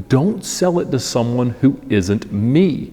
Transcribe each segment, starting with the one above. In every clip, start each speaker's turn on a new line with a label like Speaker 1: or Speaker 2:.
Speaker 1: Don't sell it to someone who isn't me.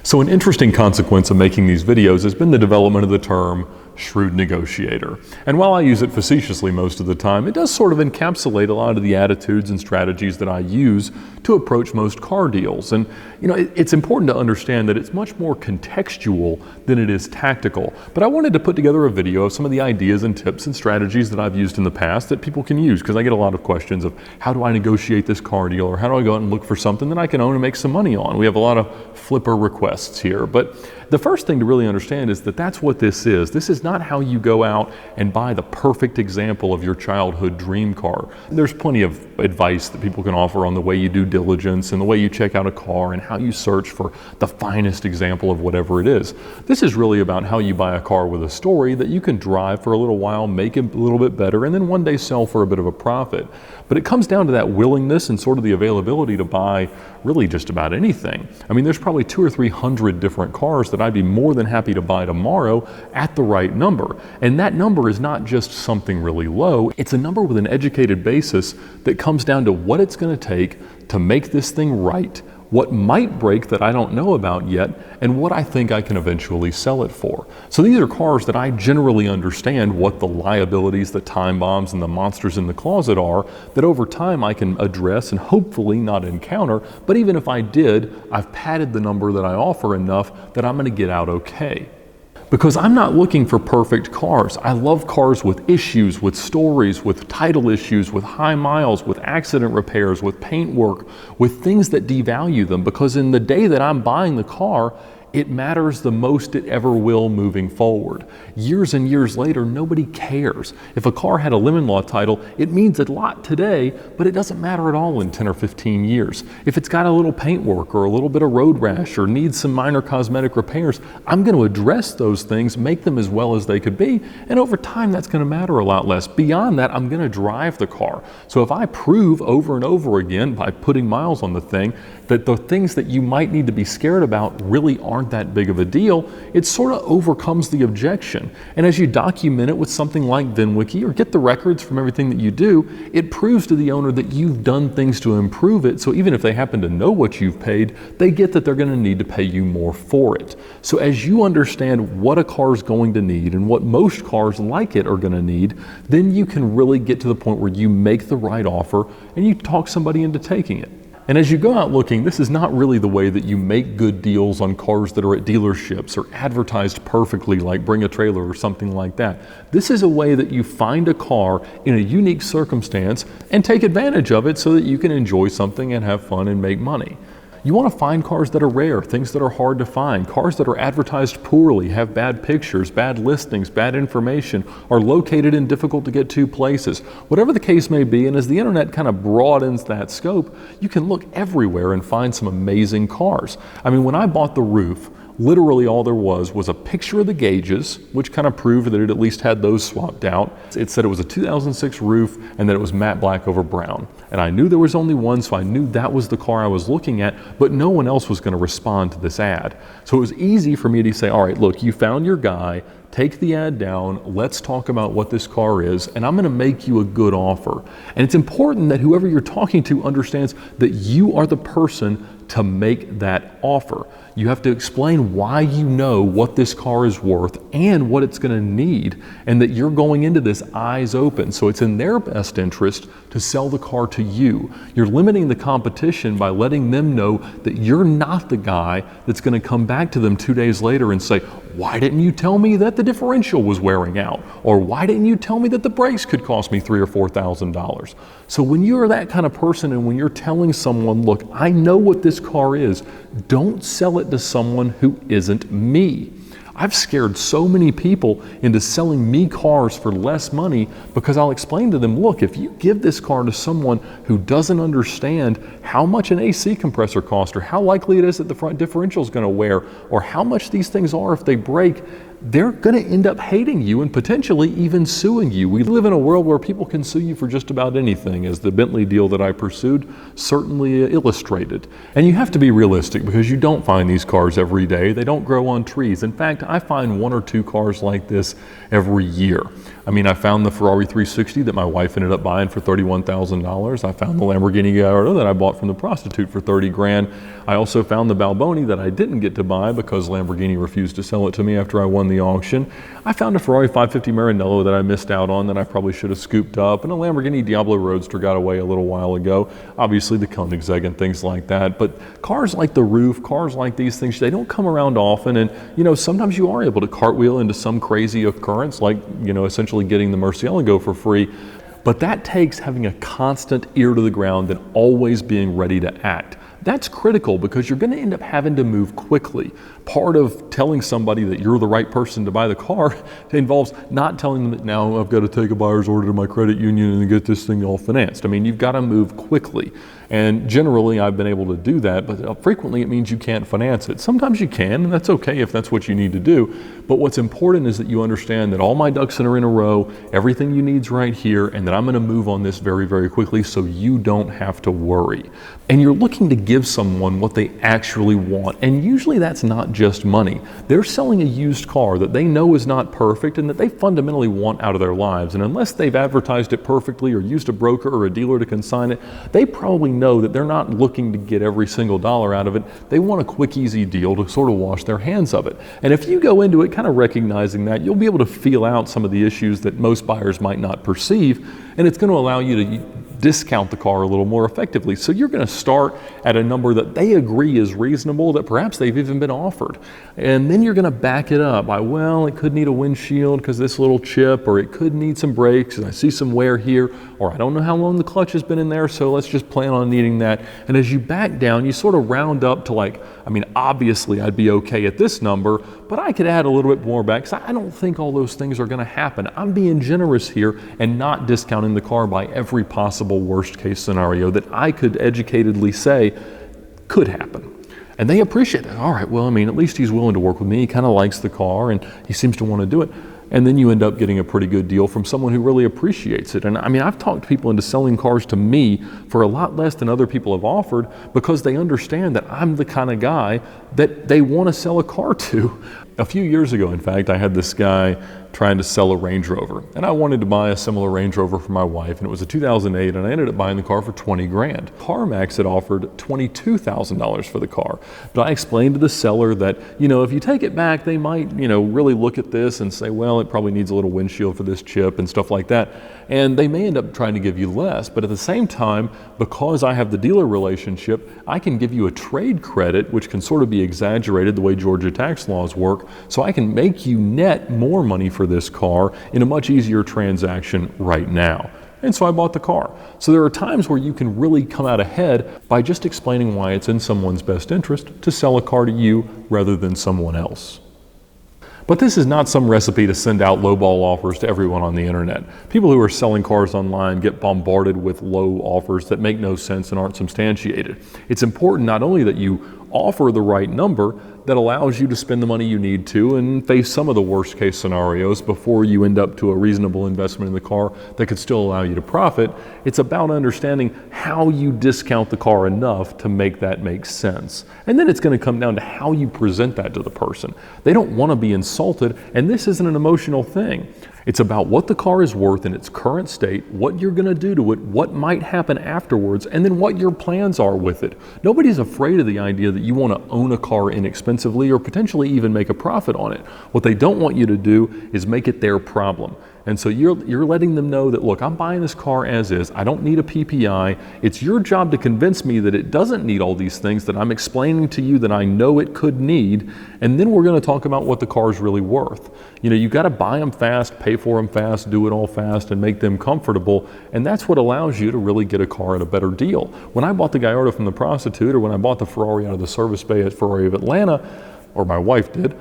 Speaker 1: So an interesting consequence of making these videos has been the development of the term Shrewd Negotiator. And while I use it facetiously most of the time, it does sort of encapsulate a lot of the attitudes and strategies that I use to approach most car deals. And it's important to understand that it's much more contextual than it is tactical. But I wanted to put together a video of some of the ideas and tips and strategies that I've used in the past that people can use, because I get a lot of questions of how do I negotiate this car deal, or how do I go out and look for something that I can own and make some money on. We have a lot of flipper requests here. But the first thing to really understand is that that's what this is. This is not how you go out and buy the perfect example of your childhood dream car. There's plenty of advice that people can offer on the way you do diligence and the way you check out a car and how you search for the finest example of whatever it is. This is really about how you buy a car with a story that you can drive for a little while, make it a little bit better, and then one day sell for a bit of a profit. But it comes down to that willingness and sort of the availability to buy really just about anything. I mean, there's probably 200 or 300 different cars that I'd be more than happy to buy tomorrow at the right number. And that number is not just something really low, it's a number with an educated basis that comes down to what it's going to take to make this thing right, what might break that I don't know about yet, and what I think I can eventually sell it for. So these are cars that I generally understand what the liabilities, the time bombs, and the monsters in the closet are, that over time I can address and hopefully not encounter, but even if I did, I've padded the number that I offer enough that I'm going to get out okay. Because I'm not looking for perfect cars. I love cars with issues, with stories, with title issues, with high miles, with accident repairs, with paint work, with things that devalue them. Because in the day that I'm buying the car, it matters the most it ever will moving forward. Years and years later, nobody cares. If a car had a lemon law title, it means a lot today, but it doesn't matter at all in 10 or 15 years. If it's got a little paint work or a little bit of road rash or needs some minor cosmetic repairs, I'm going to address those things, make them as well as they could be, and over time that's going to matter a lot less. Beyond that, I'm going to drive the car. So if I prove over and over again by putting miles on the thing that the things that you might need to be scared about really aren't that big of a deal, it sort of overcomes the objection. And as you document it with something like VINwiki or get the records from everything that you do, it proves to the owner that you've done things to improve it. So even if they happen to know what you've paid, they get that they're going to need to pay you more for it. So as you understand what a car is going to need and what most cars like it are going to need, then you can really get to the point where you make the right offer and you talk somebody into taking it. And as you go out looking, this is not really the way that you make good deals on cars that are at dealerships or advertised perfectly like Bring a Trailer or something like that. This is a way that you find a car in a unique circumstance and take advantage of it so that you can enjoy something and have fun and make money. You want to find cars that are rare, things that are hard to find, cars that are advertised poorly, have bad pictures, bad listings, bad information, are located in difficult to get to places. Whatever the case may be, and as the internet kind of broadens that scope, you can look everywhere and find some amazing cars. I mean, when I bought the roof, literally all there was a picture of the gauges, which kind of proved that it at least had those swapped out. It said it was a 2006 roof and that it was matte black over brown. And I knew there was only one, so I knew that was the car I was looking at, but no one else was going to respond to this ad. So it was easy for me to say, all right, look, you found your guy, take the ad down, let's talk about what this car is, and I'm going to make you a good offer. And it's important that whoever you're talking to understands that you are the person to make that offer. You have to explain why you know what this car is worth and what it's going to need, and that you're going into this eyes open. So it's in their best interest to sell the car to you. You're limiting the competition by letting them know that you're not the guy that's going to come back to them 2 days later and say, why didn't you tell me that the differential was wearing out? Or why didn't you tell me that the brakes could cost me $3,000 or $4,000? So when you're that kind of person and when you're telling someone, look, I know what this car is, don't sell it to someone who isn't me. I've scared so many people into selling me cars for less money because I'll explain to them, look, if you give this car to someone who doesn't understand how much an AC compressor costs or how likely it is that the front differential is going to wear or how much these things are if they break, they're going to end up hating you and potentially even suing you. We live in a world where people can sue you for just about anything, as the Bentley deal that I pursued certainly illustrated. And you have to be realistic because you don't find these cars every day. They don't grow on trees. In fact, I find 1 or 2 cars like this every year. I mean, I found the Ferrari 360 that my wife ended up buying for $31,000. I found the Lamborghini Gallardo that I bought from the prostitute for 30 grand. I also found the Balboni that I didn't get to buy because Lamborghini refused to sell it to me after I won the auction. I found a Ferrari 550 Maranello that I missed out on that I probably should have scooped up, and a Lamborghini Diablo Roadster got away a little while ago. Obviously the Koenigsegg and things like that, but cars like the Roof, cars like these things, they don't come around often, and sometimes you are able to cartwheel into some crazy occurrence like essentially getting the Murcielago for free, but that takes having a constant ear to the ground and always being ready to act. That's critical because you're going to end up having to move quickly. Part of telling somebody that you're the right person to buy the car involves not telling them that now I've got to take a buyer's order to my credit union and get this thing all financed. I mean, you've got to move quickly. And generally I've been able to do that, but frequently it means you can't finance it. Sometimes you can, and that's okay if that's what you need to do. But what's important is that you understand that all my ducks are in a row, everything you need's right here, and that I'm going to move on this very, very quickly so you don't have to worry. And you're looking to give someone what they actually want. And usually that's not just money. They're selling a used car that they know is not perfect and that they fundamentally want out of their lives. And unless they've advertised it perfectly or used a broker or a dealer to consign it, they probably know that they're not looking to get every single dollar out of it. They want a quick, easy deal to sort of wash their hands of it. And if you go into it kind of recognizing that, you'll be able to feel out some of the issues that most buyers might not perceive, and it's going to allow you to discount the car a little more effectively. So you're going to start at a number that they agree is reasonable, that perhaps they've even been offered. And then you're going to back it up by, well, it could need a windshield because this little chip, or it could need some brakes and I see some wear here, or I don't know how long the clutch has been in there, so let's just plan on needing that. And as you back down, you sort of round up to like, I mean, obviously I'd be okay at this number, but I could add a little bit more back because I don't think all those things are going to happen. I'm being generous here and not discounting the car by every possible worst case scenario that I could educatedly say could happen. And they appreciate it. All right, well, I mean, at least he's willing to work with me. He kind of likes the car and he seems to want to do it. And then you end up getting a pretty good deal from someone who really appreciates it. And I mean, I've talked people into selling cars to me for a lot less than other people have offered because they understand that I'm the kind of guy that they want to sell a car to. A few years ago, in fact, I had this guy trying to sell a Range Rover, and I wanted to buy a similar Range Rover for my wife, and it was a 2008, and I ended up buying the car for 20 grand. CarMax had offered $22,000 for the car, but I explained to the seller that, if you take it back, they might, really look at this and say, well, it probably needs a little windshield for this chip and stuff like that, and they may end up trying to give you less, but at the same time, because I have the dealer relationship, I can give you a trade credit, which can sort of be exaggerated the way Georgia tax laws work, so I can make you net more money for this car in a much easier transaction right now. And so I bought the car. So there are times where you can really come out ahead by just explaining why it's in someone's best interest to sell a car to you rather than someone else. But this is not some recipe to send out lowball offers to everyone on the internet. People who are selling cars online get bombarded with low offers that make no sense and aren't substantiated. It's important not only that you offer the right number that allows you to spend the money you need to and face some of the worst case scenarios before you end up to a reasonable investment in the car that could still allow you to profit. It's about understanding how you discount the car enough to make that make sense. And then it's going to come down to how you present that to the person. They don't want to be insulted, and this isn't an emotional thing. It's about what the car is worth in its current state, what you're going to do to it, what might happen afterwards, and then what your plans are with it. Nobody's afraid of the idea that you want to own a car inexpensively or potentially even make a profit on it. What they don't want you to do is make it their problem. And so you're letting them know that, look, I'm buying this car as is. I don't need a PPI. It's your job to convince me that it doesn't need all these things that I'm explaining to you that I know it could need. And then we're going to talk about what the car is really worth. You got to buy them fast, pay for them fast, do it all fast, and make them comfortable. And that's what allows you to really get a car at a better deal. When I bought the Gallardo from the prostitute, or when I bought the Ferrari out of the service bay at Ferrari of Atlanta, or my wife did,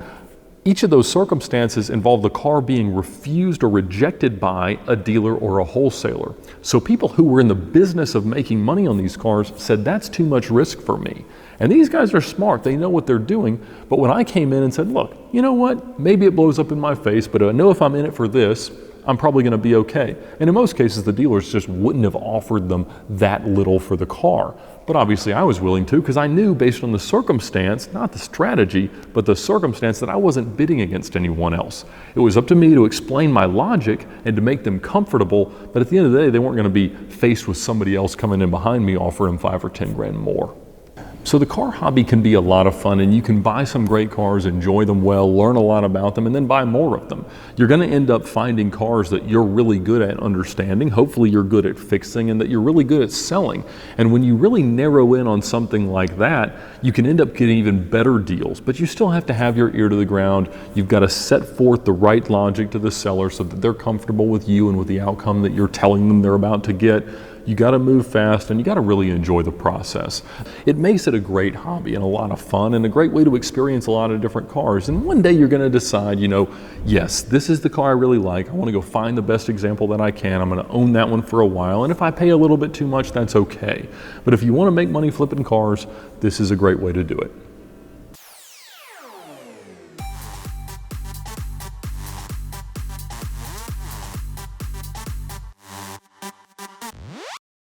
Speaker 1: each of those circumstances involved the car being refused or rejected by a dealer or a wholesaler. So people who were in the business of making money on these cars said, that's too much risk for me. And these guys are smart, they know what they're doing. But when I came in and said, look, you know what, maybe it blows up in my face, but I know if I'm in it for this, I'm probably going to be okay. And in most cases, the dealers just wouldn't have offered them that little for the car. But obviously I was willing to, because I knew based on the circumstance, not the strategy, but the circumstance, that I wasn't bidding against anyone else. It was up to me to explain my logic and to make them comfortable, but at the end of the day, they weren't going to be faced with somebody else coming in behind me offering 5 or 10 grand more. So the car hobby can be a lot of fun, and you can buy some great cars, enjoy them well, learn a lot about them, and then buy more of them. You're going to end up finding cars that you're really good at understanding, hopefully you're good at fixing, and that you're really good at selling. And when you really narrow in on something like that, you can end up getting even better deals, but you still have to have your ear to the ground. You've got to set forth the right logic to the seller so that they're comfortable with you and with the outcome that you're telling them they're about to get. You got to move fast, and you got to really enjoy the process. It makes it a great hobby and a lot of fun and a great way to experience a lot of different cars. And one day you're going to decide, yes, this is the car I really like. I want to go find the best example that I can. I'm going to own that one for a while. And if I pay a little bit too much, that's okay. But if you want to make money flipping cars, this is a great way to do it.